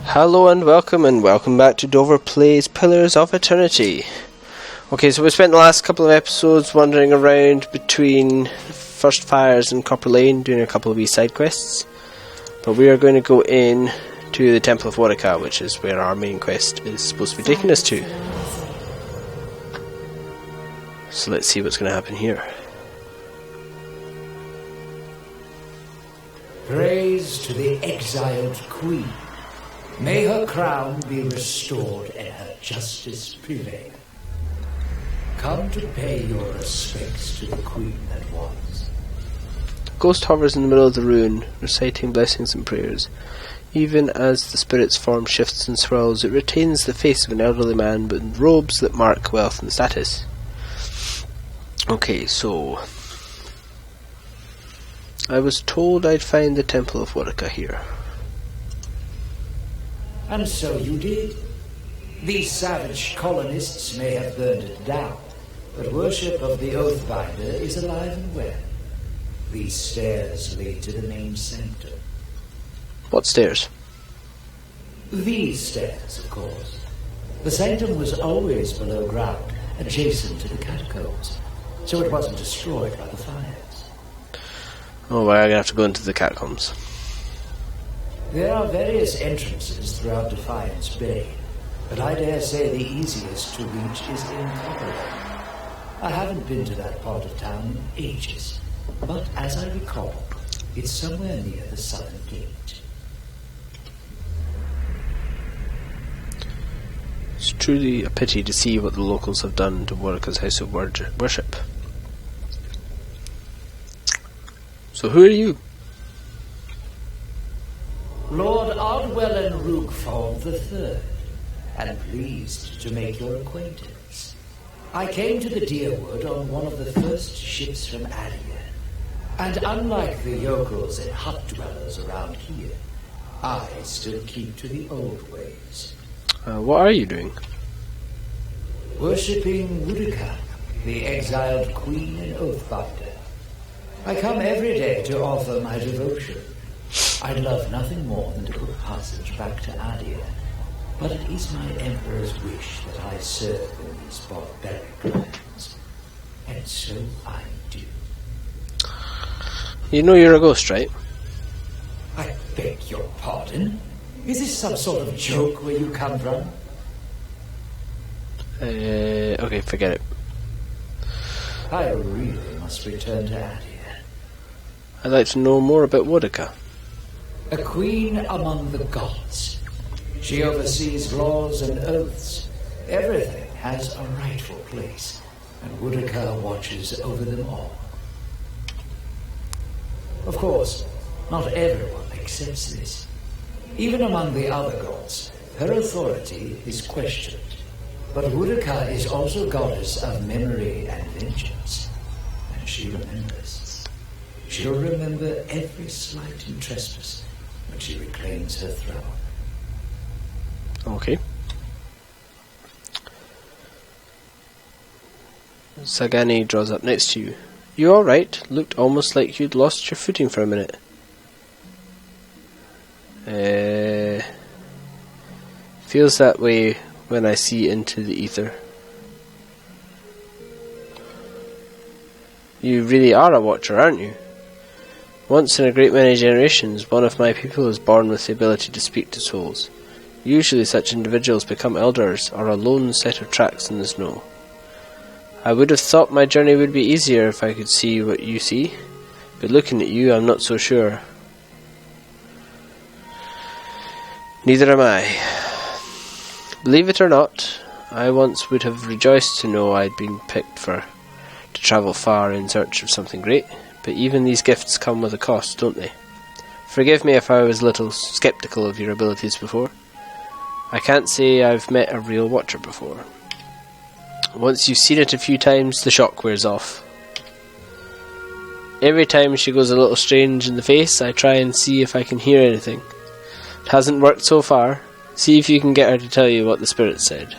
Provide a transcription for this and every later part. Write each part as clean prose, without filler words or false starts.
Hello and welcome back to Dover Plays Pillars of Eternity. Okay, so we spent the last couple of episodes wandering around between First Fires and Copper Lane doing a couple of wee side quests. But we are going to go in to the Temple of Orsic, which is where our main quest is supposed to be taking us to. So let's see what's going to happen here. Praise to the exiled queen. May her crown be restored and her justice prevail. Come to pay your respects to the queen that was. The ghost hovers in the middle of the ruin, reciting blessings and prayers. Even as the spirit's form shifts and swirls, it retains the face of an elderly man with robes that mark wealth and status. Okay, so I was told I'd find the Temple of Orsic here. And so you did. These savage colonists may have burned it down, but worship of the Oathbinder is alive and well. These stairs lead to the main sanctum. What stairs? These stairs, of course. The sanctum was always below ground, adjacent to the catacombs, so it wasn't destroyed by the fires. Oh, well, I'm going to have to go into the catacombs. There are various entrances throughout Defiance Bay, but I dare say the easiest to reach is in Copper Lane. I haven't been to that part of town in ages, but as I recall, it's somewhere near the southern gate. It's truly a pity to see what the locals have done to Oric's house of worship. So who are you? Lord Ardwellen Rookford III, and pleased to make your acquaintance. I came to the Deerwood on one of the first ships from Adia, and unlike the yokels and hut dwellers around here, I still keep to the old ways. What are you doing? Worshipping Woodica, the exiled queen and oathbinder. I come every day to offer my devotion. I'd love nothing more than to put passage back to Adia, but it is my emperor's wish that I serve in these barbaric lands, and so I do. You know you're a ghost, right? I beg your pardon? Is this some sort of joke where you come from? Okay, forget it. I really must return to Adia. I'd like to know more about Woodica. A queen among the gods. She oversees laws and oaths. Everything has a rightful place, and Woodica watches over them all. Of course, not everyone accepts this. Even among the other gods, her authority is questioned. But Woodica is also goddess of memory and vengeance, and she remembers. She'll remember every slight and trespass when she reclaims her throne. Okay. Sagani draws up next to you. You alright? Looked almost like you'd lost your footing for a minute. Feels that way when I see into the ether. You really are a watcher, aren't you? Once in a great many generations, one of my people is born with the ability to speak to souls. Usually such individuals become elders or a lone set of tracks in the snow. I would have thought my journey would be easier if I could see what you see, but looking at you, I'm not so sure. Neither am I. Believe it or not, I once would have rejoiced to know I'd been picked to travel far in search of something great. But even these gifts come with a cost, don't they? Forgive me if I was a little sceptical of your abilities before. I can't say I've met a real watcher before. Once you've seen it a few times, the shock wears off. Every time she goes a little strange in the face, I try and see if I can hear anything. It hasn't worked so far. See if you can get her to tell you what the spirit said.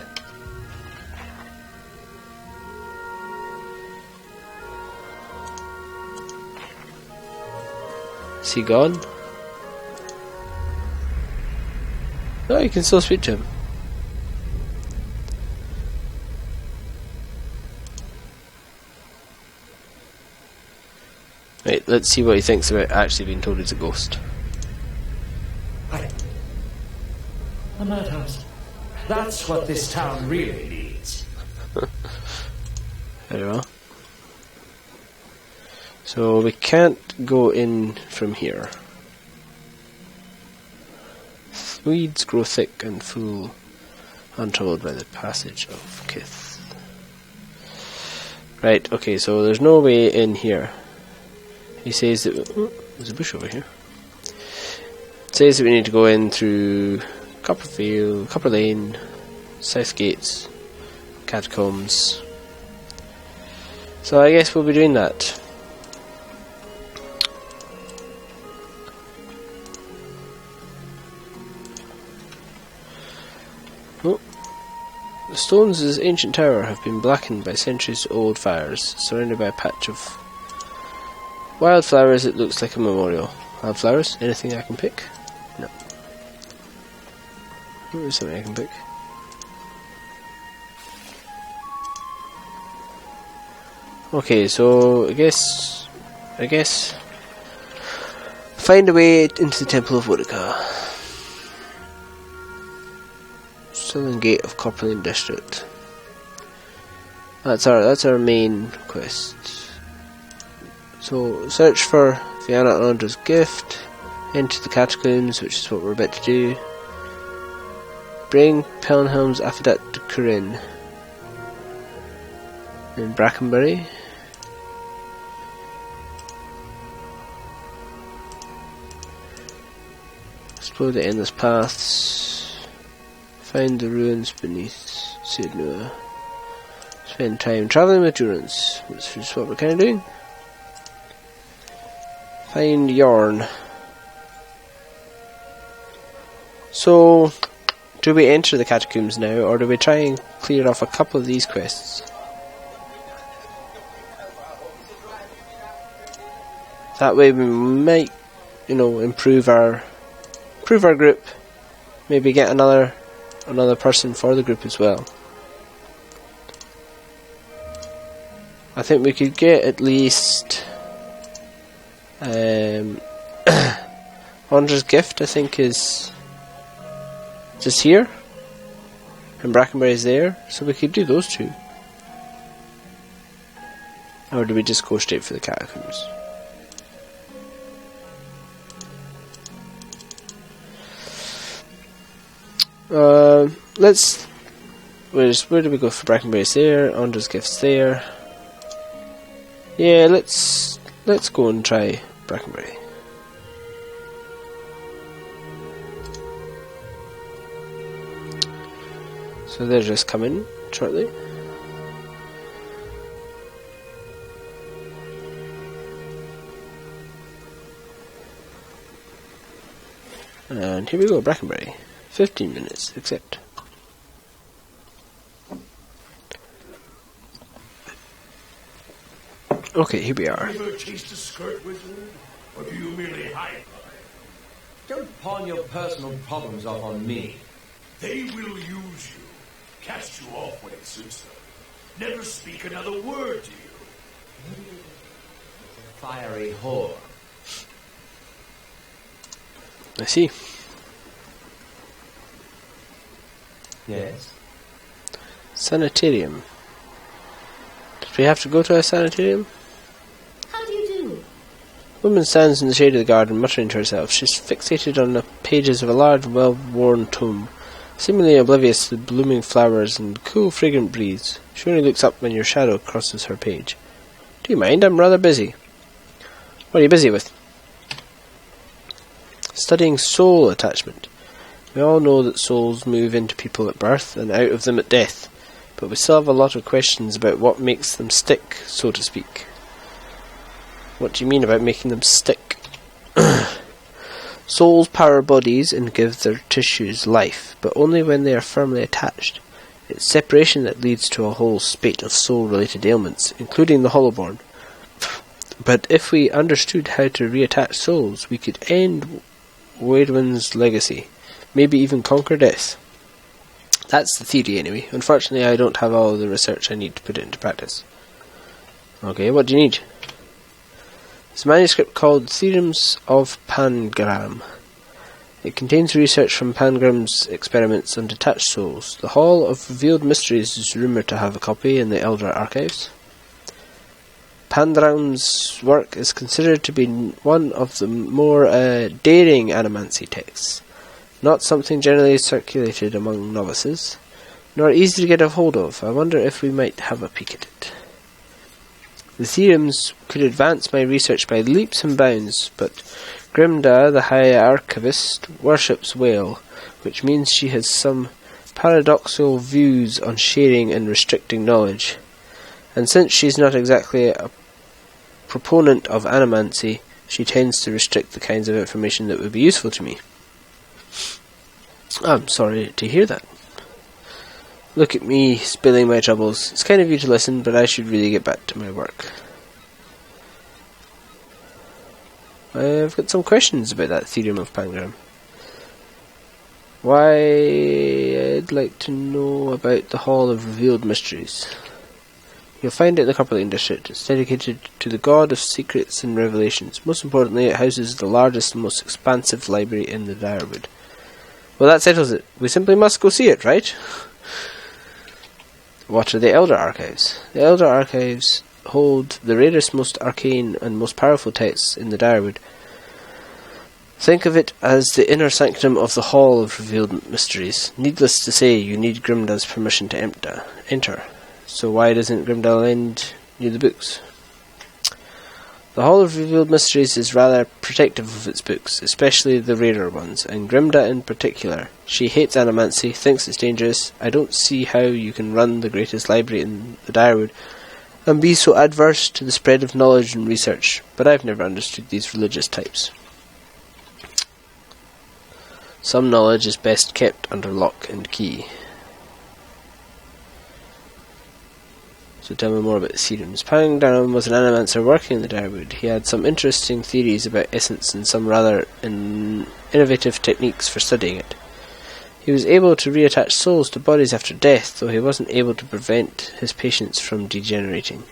Is he gone? No, you can still speak to him. Right, let's see what he thinks about actually being told he's a ghost. A madhouse. That's what this town really needs. Very well. So we can't go in from here. Weeds grow thick and full, untroubled by the passage of Kith. Right, okay, so there's no way in here. He says that... Oh, there's a bush over here. It says that we need to go in through Copperfield, Copper Lane, South Gates, Catacombs. So I guess we'll be doing that. Oh. The stones of this ancient tower have been blackened by centuries-old fires, surrounded by a patch of wildflowers. It looks like a memorial. Wildflowers? Anything I can pick? No. There's something I can pick. Okay, so I guess find a way into the Temple of Woodica. Southern Gate of Copperlane District. That's our main quest. So search for Vianna and Ondra's gift. Enter the catacombs, which is what we're about to do. Bring Penhelm's Affidat to Corinne. In Brackenbury. Explore the endless paths. Find the ruins beneath Sidnua. Spend time travelling with Durance, which is what we're kind of doing. Find yarn. So, do we enter the catacombs now, or do we try and clear off a couple of these quests? That way we might, improve our group. Maybe get another person for the group as well. I think we could get at least Ondra's gift, I think, is just here, and Brackenbury's there, so we could do those two. Or do we just go straight for the catacombs? Where do we go for Brackenbury's there? Ondra's gift's there. Yeah, let's go and try Brackenbury. So they're just coming shortly. And here we go, Brackenbury. 15 minutes, accept. Okay, here we are. Have you ever chased a skirt wizard? Or do you merely hide? Don't pawn your personal problems off on me. They will use you, cast you off when it suits them. Never speak another word to you. Fiery whore. I see. Yes. Sanitarium. Did we have to go to a sanitarium? How do you do? Woman stands in the shade of the garden, muttering to herself. She's fixated on the pages of a large, well-worn tome, seemingly oblivious to the blooming flowers and the cool, fragrant breeze. She only looks up when your shadow crosses her page. Do you mind? I'm rather busy. What are you busy with? Studying soul attachment. We all know that souls move into people at birth and out of them at death, but we still have a lot of questions about what makes them stick, so to speak. What do you mean about making them stick? Souls power bodies and give their tissues life, but only when they are firmly attached. It's separation that leads to a whole spate of soul-related ailments, including the hollowborn. But if we understood how to reattach souls, we could end Waidwin's legacy. maybe even conquer death. That's the theory anyway. Unfortunately, I don't have all the research I need to put it into practice. Okay, what do you need? It's a manuscript called Theorems of Pangram. It contains research from Pangram's experiments on detached souls. The Hall of Revealed Mysteries is rumoured to have a copy in the Elder Archives. Pangram's work is considered to be one of the more daring animancy texts, not something generally circulated among novices, nor easy to get a hold of. I wonder if we might have a peek at it. The theorems could advance my research by leaps and bounds, but Grimda, the High Archivist, worships whale, which means she has some paradoxical views on sharing and restricting knowledge. And since she's not exactly a proponent of animancy, she tends to restrict the kinds of information that would be useful to me. I'm sorry to hear that. Look at me spilling my troubles. It's kind of you to listen, but I should really get back to my work. I've got some questions about that theorem of Pangram. Why, I'd like to know about the Hall of Revealed Mysteries. You'll find it in the Copper Lane district. It's dedicated to the God of Secrets and Revelations. Most importantly, it houses the largest and most expansive library in the Direwood. Well, that settles it. We simply must go see it, right? What are the Elder Archives? The Elder Archives hold the rarest, most arcane, and most powerful texts in the Direwood. Think of it as the inner sanctum of the Hall of Revealed Mysteries. Needless to say, you need Grimda's permission to enter. So why doesn't Grimda lend you the books? The Hall of Revealed Mysteries is rather protective of its books, especially the rarer ones, and Grimda in particular. She hates animancy, thinks it's dangerous. I don't see how you can run the greatest library in the Direwood and be so adverse to the spread of knowledge and research, but I've never understood these religious types. Some knowledge is best kept under lock and key. So tell me more about the theorems. Pangram was an animancer working in the Direwood. He had some interesting theories about essence and some rather innovative techniques for studying it. He was able to reattach souls to bodies after death, though he wasn't able to prevent his patients from degenerating.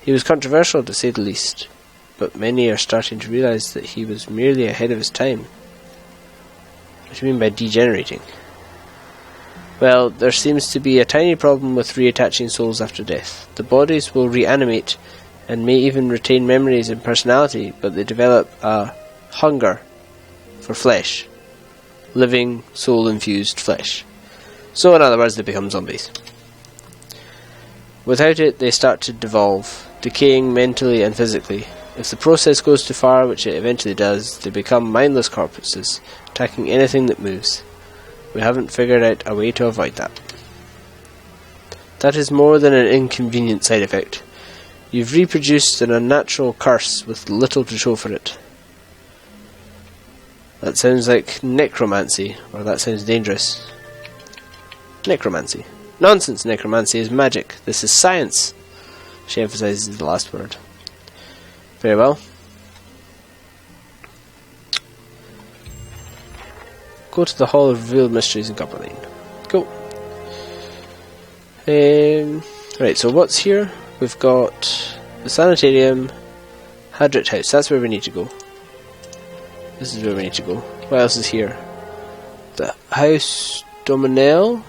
He was controversial, to say the least, but many are starting to realise that he was merely ahead of his time. What do you mean by degenerating? Well, there seems to be a tiny problem with reattaching souls after death. The bodies will reanimate and may even retain memories and personality, but they develop a hunger for flesh. Living, soul-infused flesh. So, in other words, they become zombies. Without it, they start to devolve, decaying mentally and physically. If the process goes too far, which it eventually does, they become mindless corpses, attacking anything that moves. We haven't figured out a way to avoid that. That is more than an inconvenient side effect. You've reproduced an unnatural curse with little to show for it. That sounds like necromancy, or that sounds dangerous. Necromancy. Nonsense, necromancy is magic. This is science. She emphasises the last word. Very well. Go to the Hall of Revealed Mysteries in Copper Lane. Go. Right, so what's here? We've got the Sanitarium, Hadrit House. That's where we need to go. This is where we need to go. What else is here? The House Dominel,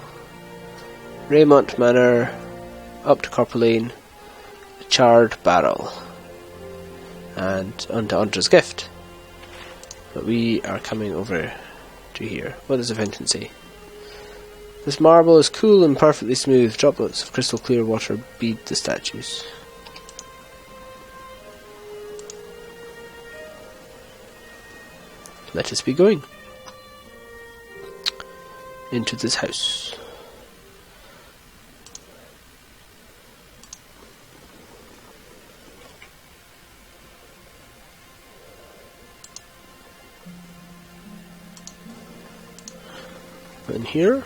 Raymont Manor, up to Copper Lane, the Charred Barrel, and onto Ondra's Gift. But we are coming over to here. What does the fountain say? This marble is cool and perfectly smooth. Droplets of crystal clear water bead the statues. Let us be going into this house. And here,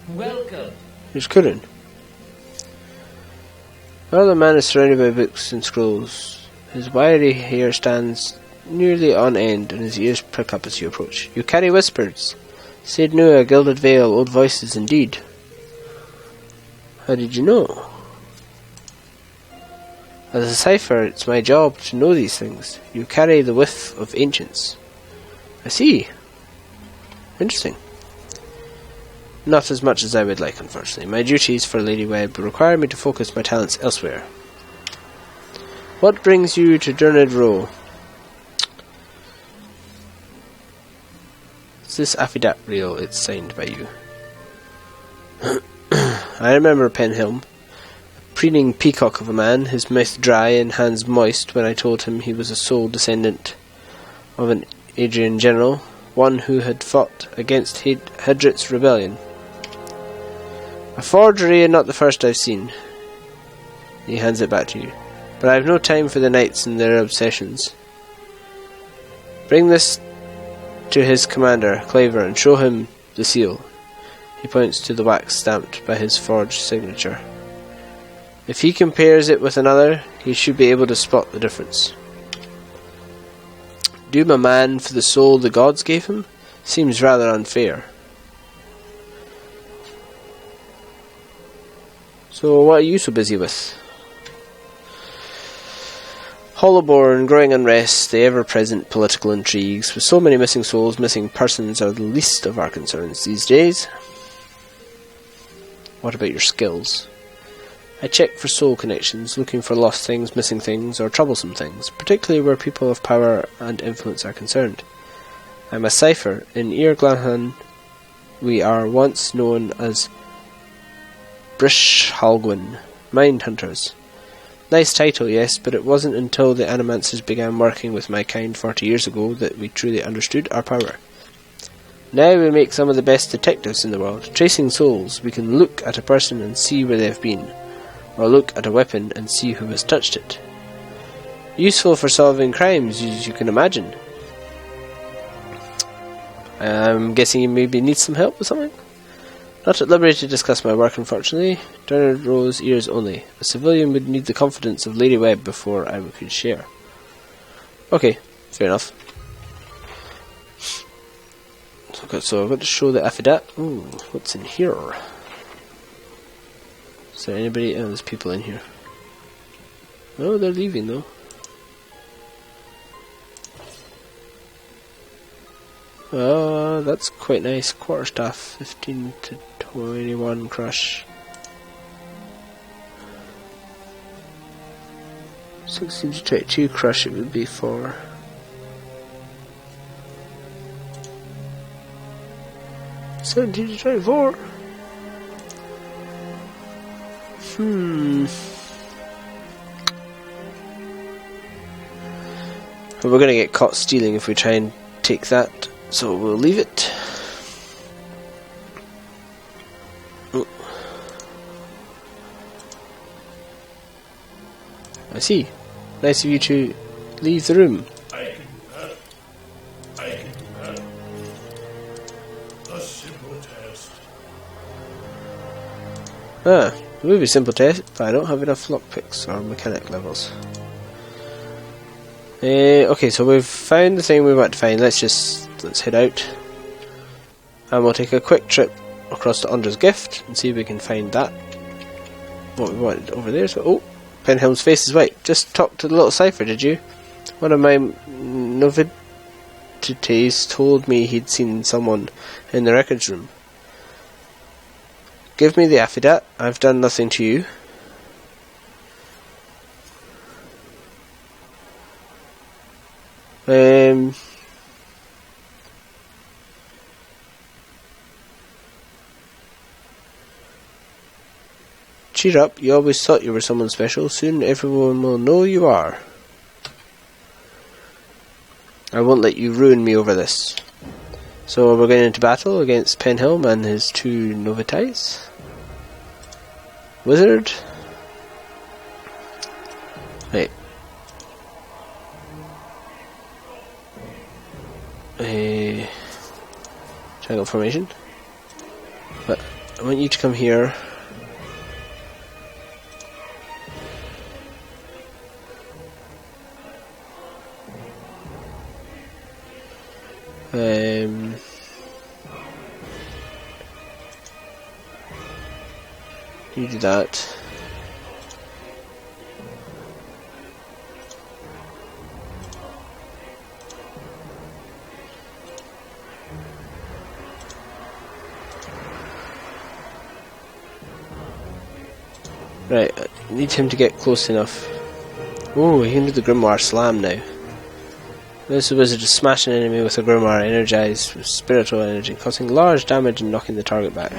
Welcome. here's Curran. Another man is surrounded by books and scrolls. His wiry hair stands nearly on end, and his ears prick up as you approach. You carry whispers. Said Nua, gilded veil, old voices indeed. How did you know? As a cipher, it's my job to know these things. You carry the whiff of ancients. I see. Interesting. Not as much as I would like, unfortunately. My duties for Lady Webb require me to focus my talents elsewhere. What brings you to Durned Row? Is this affidavit real? It's signed by you. I remember Penhelm. A preening peacock of a man, his mouth dry and hands moist when I told him he was a sole descendant of an Adrian general, one who had fought against Hedrick's rebellion. A forgery and not the first I've seen. He hands it back to you. But I have no time for the knights and their obsessions. Bring this to his commander, Claver, and show him the seal. He points to the wax stamped by his forged signature. If he compares it with another, he should be able to spot the difference. Doom a man for the soul the gods gave him? Seems rather unfair. So what are you so busy with? Hollowborn, growing unrest, the ever-present political intrigues. With so many missing souls, missing persons are the least of our concerns these days. What about your skills? I check for soul connections, looking for lost things, missing things, or troublesome things, particularly where people of power and influence are concerned. I'm a cipher. In Irglanhan, we are once known as Brishhalgwyn, Mind Hunters. Nice title, yes, but it wasn't until the Animancers began working with my kind 40 years ago that we truly understood our power. Now we make some of the best detectives in the world. Tracing souls, we can look at a person and see where they've been, or look at a weapon and see who has touched it. Useful for solving crimes, as you can imagine. I'm guessing you maybe need some help with something? Not at liberty to discuss my work, unfortunately. Durned Row's ears only. A civilian would need the confidence of Lady Webb before I could share. Okay, fair enough. So I've got to show the affidavit. Ooh, what's in here? Is there anybody? Oh, there's people in here. Oh, they're leaving though. That's quite nice. Quarterstaff, 15 to 21 crush. 16 to 22 crush it would be for. $17 to 24. But we're going to get caught stealing if we try and take that, so we'll leave it. Oh. I see. Nice of you to leave the room. I can do that. I can do that. A simple test. It would be a simple test, but I don't have enough lockpicks or mechanic levels. Okay, so we've found the thing we want to find. Let's head out. And we'll take a quick trip across to Ondra's gift and see if we can find that. What we wanted over there. So, oh, Penhelm's face is white. Just talked to the little cipher, did you? One of my novices told me he'd seen someone in the records room. Give me the affidavit. I've done nothing to you. Cheer up, you always thought you were someone special. Soon everyone will know you are. I won't let you ruin me over this. So we're going into battle against Penhelm and his two novities. Wizard. Right. Triangle formation. But I want you to come here. You do that. Right, I need him to get close enough. Oh, he can do the Grimoire Slam now. This wizard is smashing an enemy with a Grimoire energized with spiritual energy, causing large damage and knocking the target back.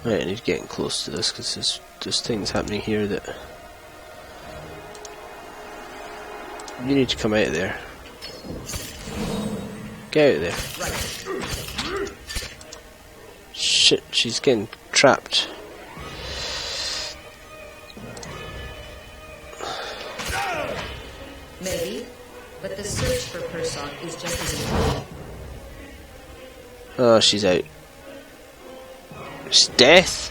Right, I need to get close to this because there's things happening here that you need to come out of there. Get out of there. Shit, she's getting trapped. Maybe, but the search for Persson is just as important. Oh, she's out. It's death.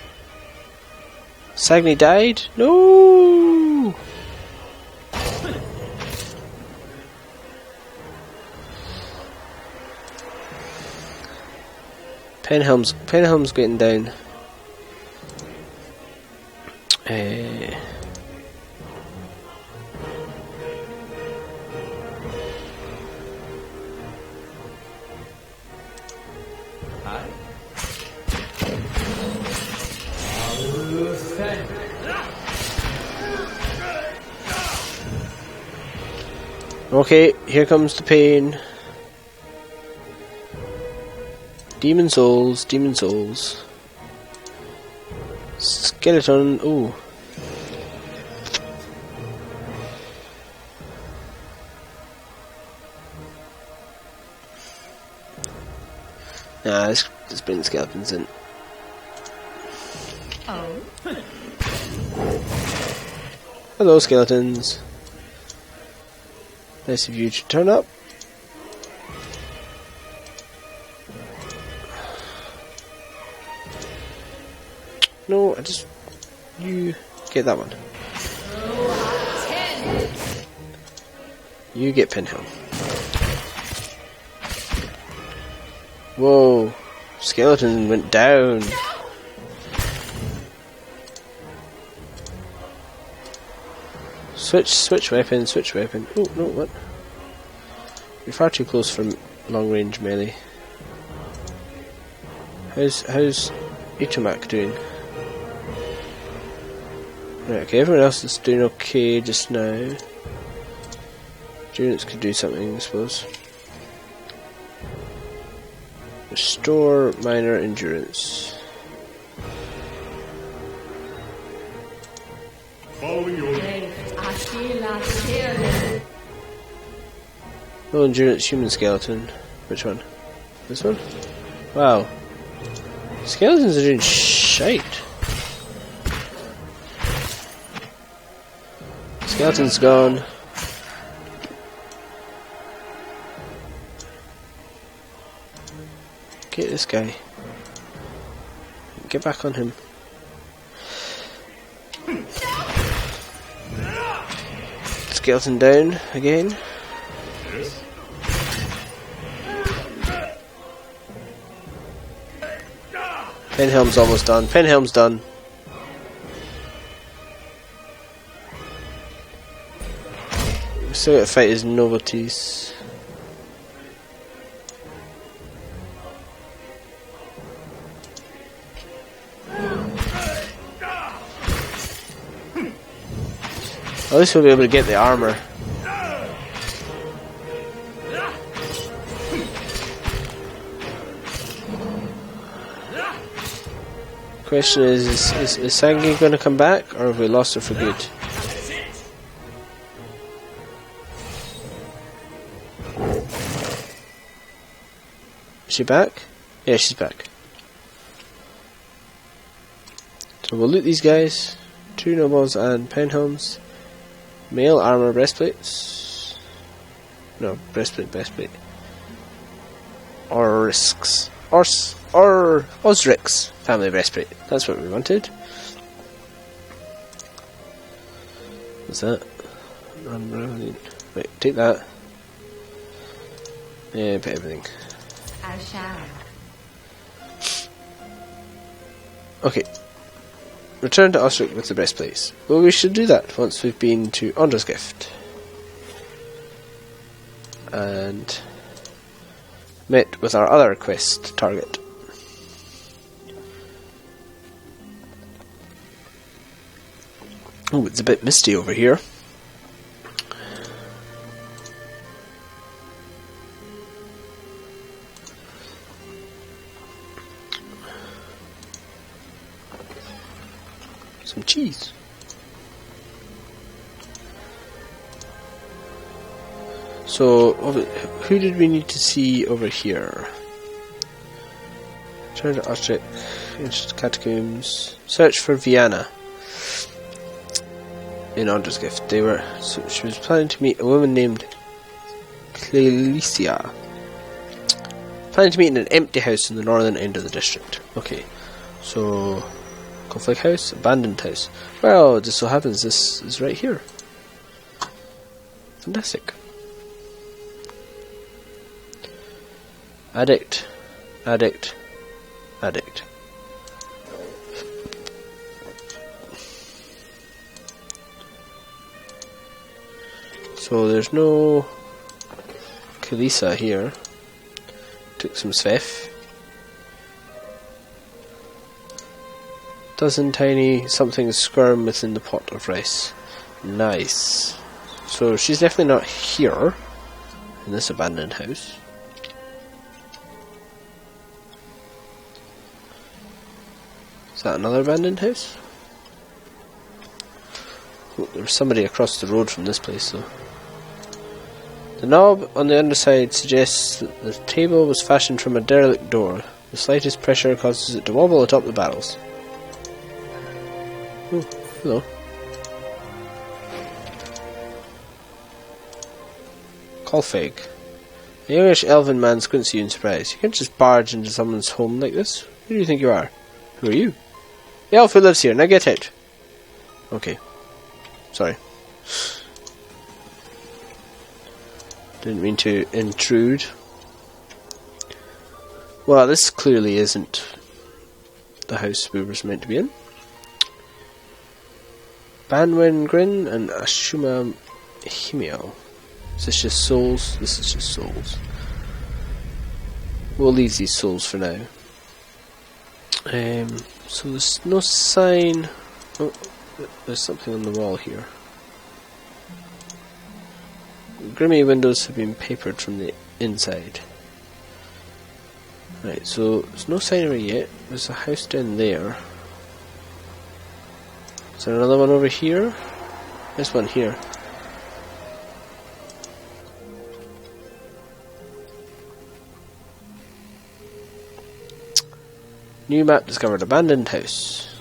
Sagni died? No. Penhelm's getting down. Okay, here comes the pain. Demon souls, demon souls. Skeleton, ooh. Nah, let's bring the skeletons in. Oh. Hello, skeletons. Nice of you to turn up. No, I just... You get that one. You get Penhelm. Whoa. Skeleton went down. Switch weapon, switch weapon. Oh, no, what? You're far too close for long range melee. How's Itomak doing? Right, okay, everyone else is doing okay just now. Endurance could do something, I suppose. Restore minor endurance. Following your Low endurance human skeleton. Which one? This one? Wow. Skeletons are doing shite. Skeleton's gone. Get this guy. Get back on him. Skeleton down again. yes. Penhelm's almost done. Penhelm's done. We still got to fight his novelties. At least we'll be able to get the armour. Question is Sangi going to come back, or have we lost her for good? Is she back? Yeah, she's back. So we'll loot these guys. 2 nobles and Penhelms. Male armour breastplates. No, breastplate. Orsic. Orsic family breastplate. That's what we wanted. What's that? Wait, take that. Yeah, put everything. I shall. Okay. Return to Orsic with the breastplates. Well, we should do that once we've been to Ondra's gift. And met with our other quest target. Oh, it's a bit misty over here. Some cheese. So, who did we need to see over here? Turn to Orsic, ancient catacombs. Search for Vianna. In Ondra's gift, she was planning to meet a woman named Clelicia. Planning to meet in an empty house in the northern end of the district. Okay, so conflict house, abandoned house. Well, it just so happens this is right here. Fantastic. Addict. So there's no Kalisa here. Took some Svef. Dozen tiny something squirm within the pot of rice. Nice. So she's definitely not here in this abandoned house. Is that another abandoned house? Oh, there's somebody across the road from this place though. The knob on the underside suggests that the table was fashioned from a derelict door. The slightest pressure causes it to wobble atop the barrels. Oh, hello. Colfig. A youngish elven man squints at you in surprise. You can't just barge into someone's home like this. Who do you think you are? Who are you? The elf who lives here. Now get out. Okay. Sorry. Didn't mean to intrude. Well, this clearly isn't the house we were meant to be in. Banwen Grin and Ashuma Himeo. Is this just souls? This is just souls. We'll leave these souls for now. So there's no sign. Oh, there's something on the wall here. Grimy windows have been papered from the inside. Right, so there's no sign of it yet. There's a house down there. Is there another one over here? There's one here. New map discovered. Abandoned house.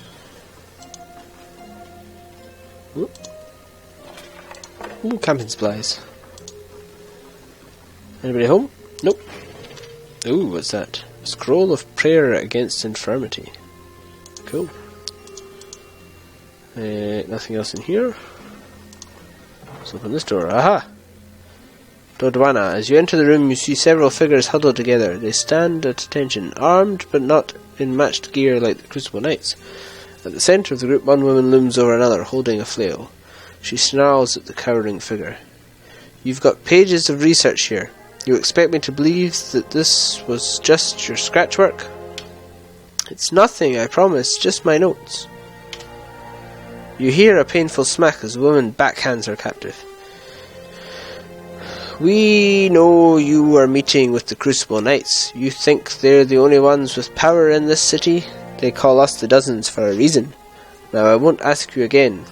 Ooh, camping supplies. Anybody home? Nope. Ooh, what's that? A scroll of prayer against infirmity. Cool. Nothing else in here. Let's open this door. Aha! Dodwana. As you enter the room, you see several figures huddled together. They stand at attention, armed but not in matched gear like the Crucible Knights. At the centre of the group, one woman looms over another, holding a flail. She snarls at the cowering figure. You've got pages of research here. You expect me to believe that this was just your scratch work? It's nothing, I promise, just my notes. You hear a painful smack as the woman backhands her captive. We know you are meeting with the Crucible Knights. You think they're the only ones with power in this city? They call us the Dozens for a reason. Now I won't ask you again.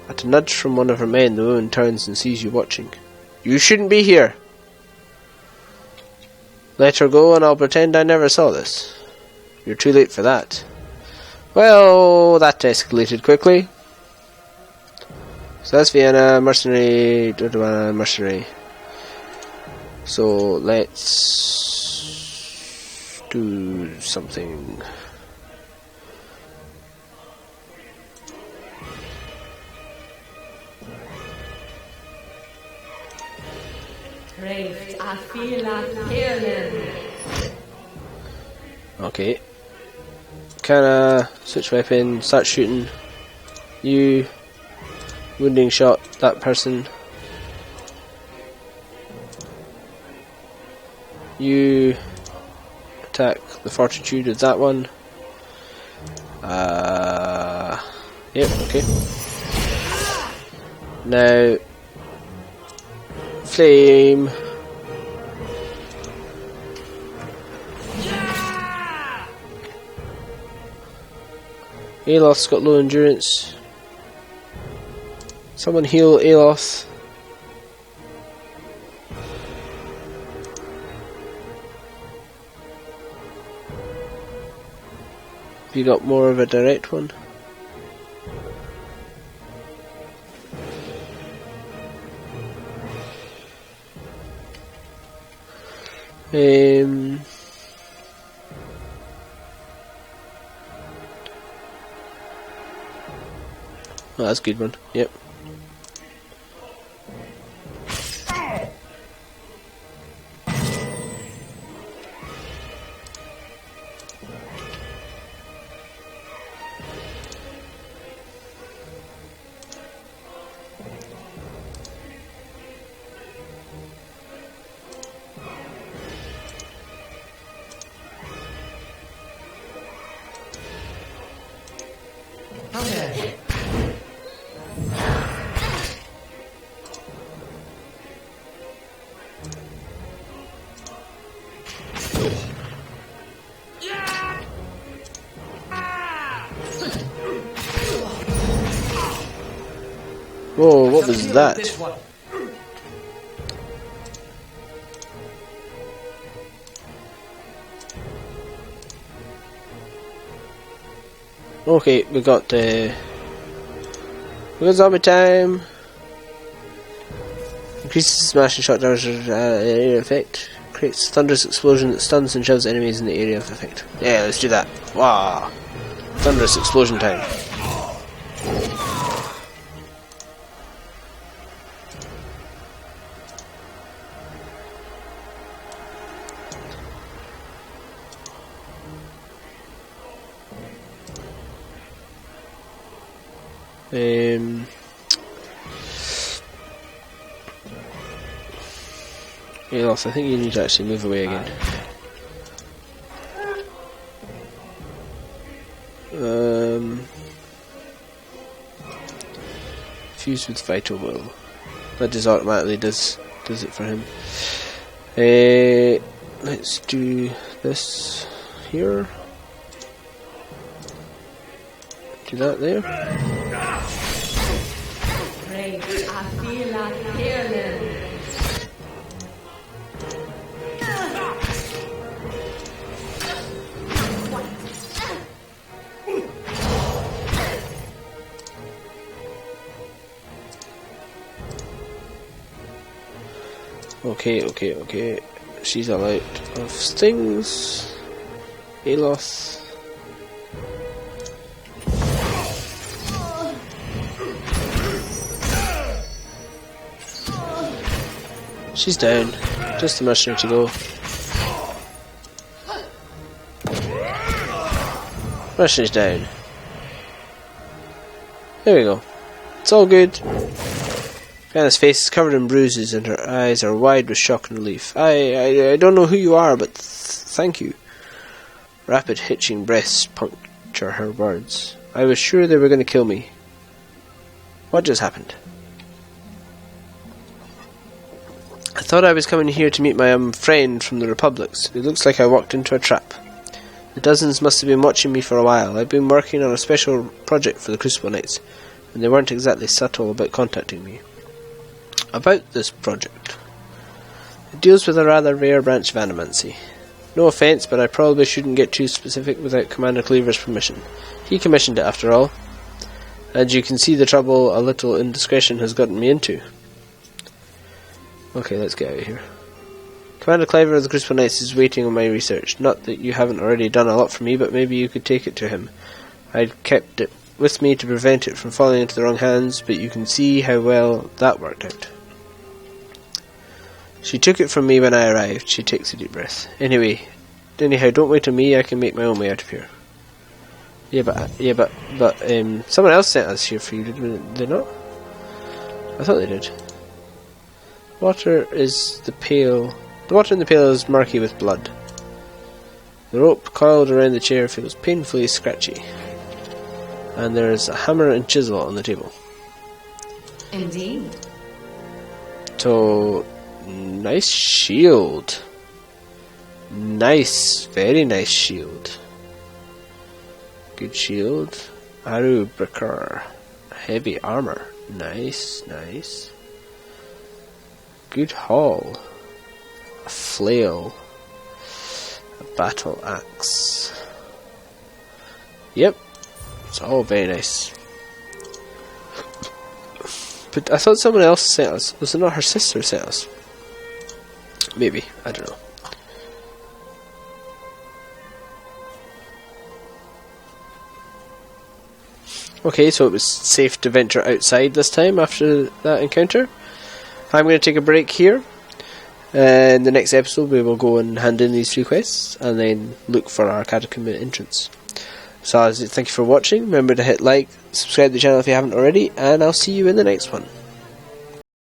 At a nudge from one of her men, the woman turns and sees you watching. You shouldn't be here. Let her go and I'll pretend I never saw this. You're too late for that. Well, that escalated quickly. So that's Vianna, mercenary, mercenary. So let's do something. Okay. Kinda switch weapon, start shooting. You wounding shot that person. You attack the fortitude of that one. Yep, okay. Now flame. Aloth's got low endurance. Someone heal Aloth. Have you got more of a direct one? Oh, that's a good one. Yep. Okay. Whoa, what was that? Okay, we got zombie time. Increases the smash and shot damage area effect. Creates a thunderous explosion that stuns and shoves enemies in the area of effect. Yeah, let's do that. Wow. Thunderous explosion time. Aloth, I think you need to actually move away again. Fuse with vital will. That just automatically does it for him. Let's do this here. Do that there. Okay. She's all out of stings. Aloth. She's down. Just a mercenary to go. Mercenary's down. There we go. It's all good. Vianna's face is covered in bruises and her eyes are wide with shock and relief. I don't know who you are, but thank you. Rapid hitching breaths puncture her words. I was sure they were going to kill me. What just happened? I thought I was coming here to meet my friend from the Republics. It looks like I walked into a trap. The dozens must have been watching me for a while. I've been working on a special project for the Crucible Knights, and they weren't exactly subtle about contacting me. About this project. It deals with a rather rare branch of animancy. No offence, but I probably shouldn't get too specific without Commander Cleaver's permission. He commissioned it after all. And you can see the trouble a little indiscretion has gotten me into. Okay, let's get out of here. Commander Cliver of the Crucible Knights is waiting on my research. Not that you haven't already done a lot for me, but maybe you could take it to him. I'd kept it with me to prevent it from falling into the wrong hands, but you can see how well that worked out. She took it from me when I arrived. She takes a deep breath. Anyhow, don't wait on me, I can make my own way out of here. Yeah, but someone else sent us here for you, did they not? I thought they did. The water in the pail is murky with blood. The rope coiled around the chair feels painfully scratchy. And there is a hammer and chisel on the table. Indeed. So, nice shield. Nice, very nice shield. Good shield. Arrow breaker. Heavy armour. Nice, nice. Good haul. A flail. A battle axe. Yep. It's all very nice. But I thought someone else sent us. Was it not her sister sent us? Maybe. I don't know. Okay, so it was safe to venture outside this time after that encounter. I'm going to take a break here. In the next episode we will go and hand in these 3 quests and then look for our catacomb entrance. So thank you for watching. Remember to hit like, subscribe to the channel if you haven't already, and I'll see you in the next one.